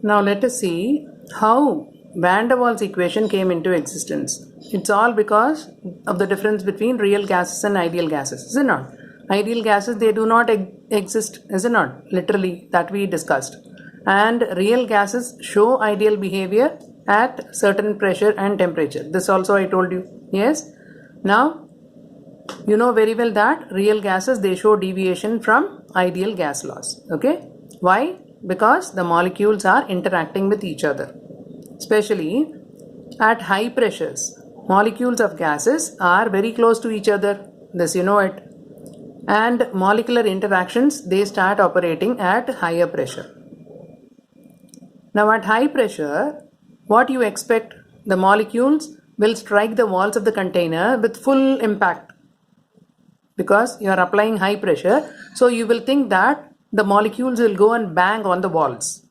Now let us see how van der Waals equation came into existence. It's all because of the difference between real gases and ideal gases, is it not? Ideal gases, they do not exist, is it not? Literally, that we discussed. And real gases show ideal behavior at certain pressure and temperature. This also I told you. Yes? Now, you know very well that real gases, they show deviation from ideal gas laws. Okay? Why? Because the molecules are interacting with each other. Especially at high pressures, molecules of gases are very close to each other. This you know it. And molecular interactions, they start operating at higher pressure. Now at high pressure, what you expect? The molecules will strike the walls of the container with full impact. Because you are applying high pressure, so you will think that the molecules will go and bang on the walls.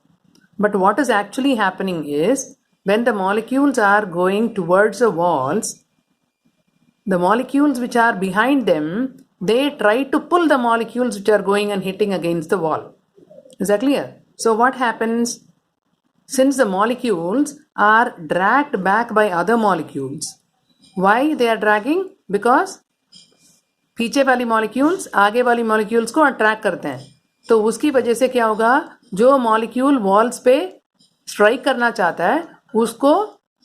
But what is actually happening is, when the molecules are going towards the walls, the molecules which are behind them, they try to pull the molecules which are going and hitting against the wall. Is that clear? So what happens? Since the molecules are dragged back by other molecules, why they are dragging? Because पीछे वाली molecules आगे वाली molecules को attract करते हैं, तो उसकी वजह से क्या होगा? जो मॉलिक्यूल वॉल्स पे स्ट्राइक करना चाहता है उसको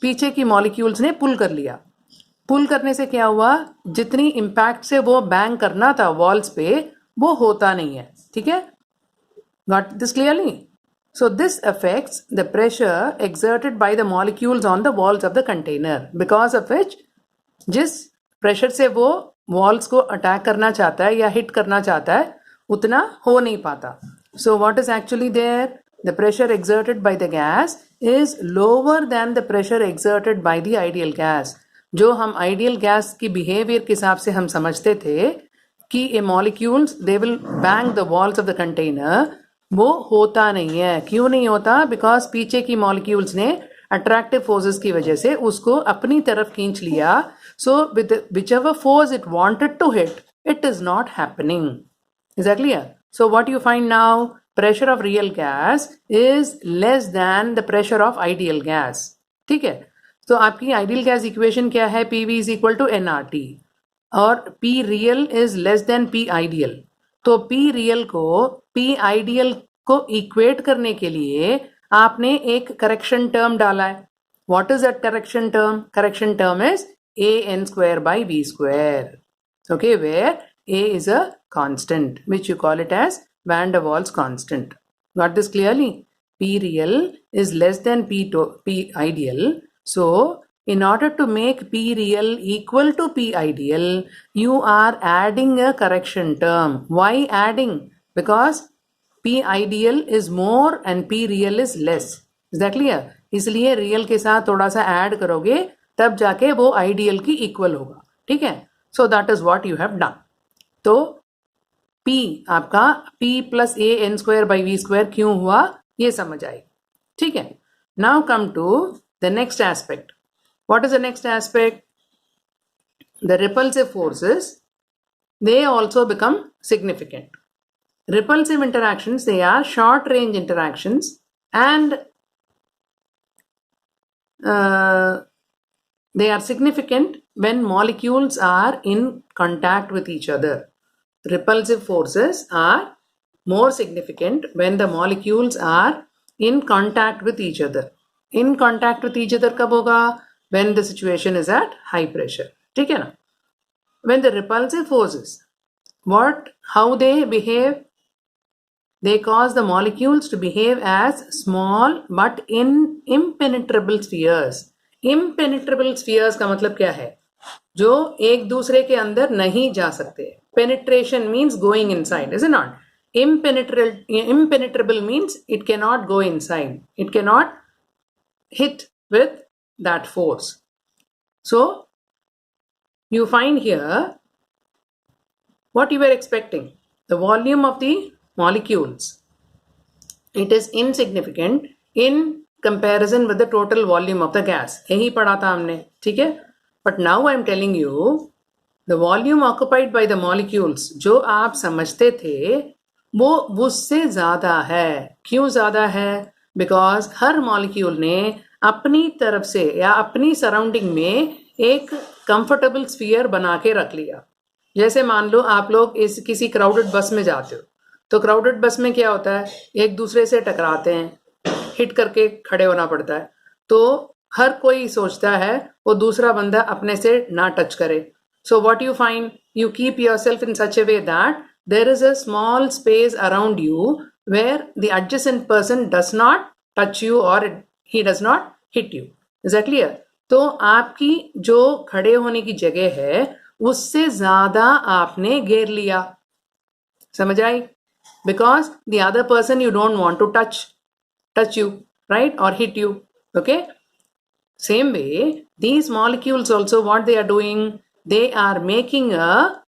पीछे की मॉलिक्यूल्स ने पुल कर लिया. पुल करने से क्या हुआ? जितनी इम्पैक्ट से वो बैंग करना था वॉल्स पे, वो होता नहीं है. ठीक है? Got this clearly? So this affects the pressure exerted by the molecules on the walls of the container, because of which जिस प्रेशर से वो वॉल्स को अटैक करना चाहता है या हिट करना चाहता है उतना हो नहीं पाता. So what is actually there? The pressure exerted by the gas is lower than the pressure exerted by the ideal gas. जो हम आइडियल गैस की बिहेवियर के हिसाब से हम समझते थे कि a molecules they will bang the walls of the container, वो होता नहीं है. क्यों नहीं होता? बिकॉज पीछे की मॉलिक्यूल्स ने अट्रैक्टिव फोर्सेस की वजह से उसको अपनी तरफ खींच लिया. So with whichever force it wanted to hit, it is not happening. Is that clear? So what you find now? Pressure of real gas is less than the pressure of ideal gas. ठीक है? तो आपकी ideal gas equation क्या है? PV is equal to nRT. और P real is less than P ideal. तो P real को P ideal को equate करने के लिए आपने एक correction term डाला है. What is that correction term? Correction term is an square by v square. Okay, where a is a constant, which you call it as van der Waals constant. Got this clearly? P real is less than P ideal. So in order to make P real equal to P ideal, you are adding a correction term. Why adding? Because P ideal is more and P real is less. Is that clear? इसलिए real के साथ थोड़ा सा add करोगे तब जाके वो ideal की इक्वल होगा. ठीक है? So that is what you have done. तो P आपका P plus a n square by v square क्यों हुआ ये समझ आई. ठीक है? Now come to the next aspect. What is the next aspect? The repulsive forces, they also become significant. Repulsive interactions, they are short range interactions, and they are significant when molecules are in contact with each other. Repulsive forces are more significant when the molecules are in contact with each other. In contact with each other कब होगा? When the situation is at high pressure. ठीक है ना? When the repulsive forces, how they behave? They cause the molecules to behave as small but impenetrable spheres. Impenetrable spheres का मतलब क्या है? जो एक दूसरे के अंदर नहीं जा सकते. Penetration means going inside, is it not? Impenetrable means it cannot go inside. It cannot hit with that force. So you find here what you were expecting. The volume of the molecules, it is insignificant in comparison with the total volume of the gas. यही पढ़ा था हमने. ठीक है? But now I am telling you, the volume occupied by the molecules जो आप समझते थे वो उससे ज़्यादा है. क्यों ज़्यादा है? बिकॉज हर मॉलिक्यूल ने अपनी तरफ से या अपनी सराउंडिंग में एक कंफर्टेबल स्फीयर बना के रख लिया। जैसे मान लो आप लोग इस किसी क्राउडेड बस में जाते हो, तो क्राउडेड बस में क्या होता है, एक दूसरे से टकराते हैं, हिट करके खड़े होना पड़ता है। तो हर कोई सोचता है वो दूसरा बंदा अपने से ना टच करे। So what you find, you keep yourself in such a way that there is a small space around you where the adjacent person does not touch you or he does not hit you. Is that clear? तो आपकी जो खड़े होने की जगह है उससे ज्यादा आपने घेर लिया। समझ आई? Because the other person you don't want to touch you, right? Or hit you. Okay? Same way, these molecules also, what they are doing, they are making a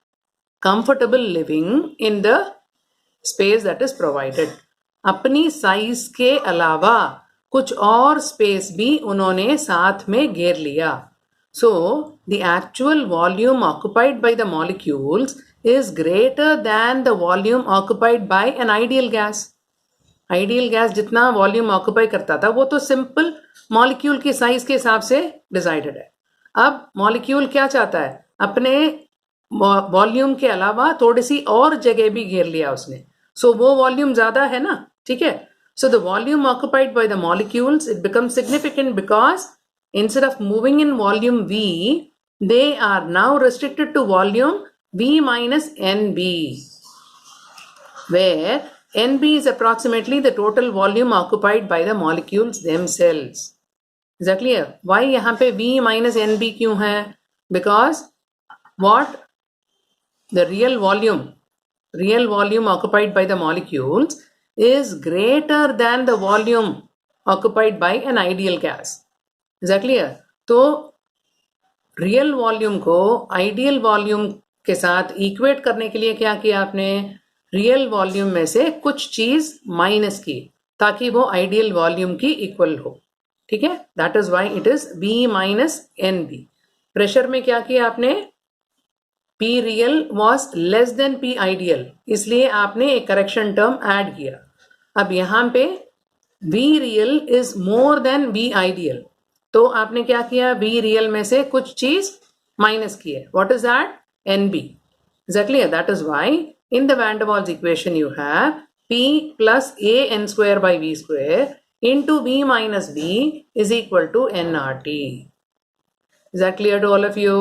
comfortable living in the space that is provided. अपनी size के अलावा कुछ और space भी उन्होंने साथ में घेर लिया। So the actual volume occupied by the molecules is greater than the volume occupied by an ideal gas. Ideal gas जितना वॉल्यूम ऑक्यूपाई करता था वो तो सिंपल मॉलिक्यूल की साइज के हिसाब से डिसाइडेड है। अब मॉलिक्यूल क्या चाहता है, अपने वॉल्यूम के अलावा थोड़ी सी और जगह भी घेर लिया उसने। सो वो वॉल्यूम ज्यादा है ना, ठीक है। So the volume occupied by the molecules it becomes significant because instead of moving in volume V, they are now restricted to volume V minus NB, where NB is approximately the total volume occupied by the molecules themselves. Is that clear? Why यहाँ पे V minus NB क्यों है? Because what? The real volume occupied by the molecules is greater than the volume occupied by an ideal gas. Is that clear? तो real volume को ideal volume के साथ equate करने के लिए क्या किया आपने, रियल वॉल्यूम में से कुछ चीज माइनस की ताकि वो आइडियल वॉल्यूम की इक्वल हो। ठीक है, that is why it is B minus NB। Pressure में क्या किया आपने, P real was less than P ideal, इसलिए आपने एक करेक्शन टर्म ऐड किया। अब यहां पे V real is more than B ideal, तो आपने क्या किया, B रियल में से कुछ चीज माइनस की है। What is that, NB। Exactly, that is why in the van der Waals equation you have P plus A n square by V square into B minus B is equal to nRT. Is that clear to all of you?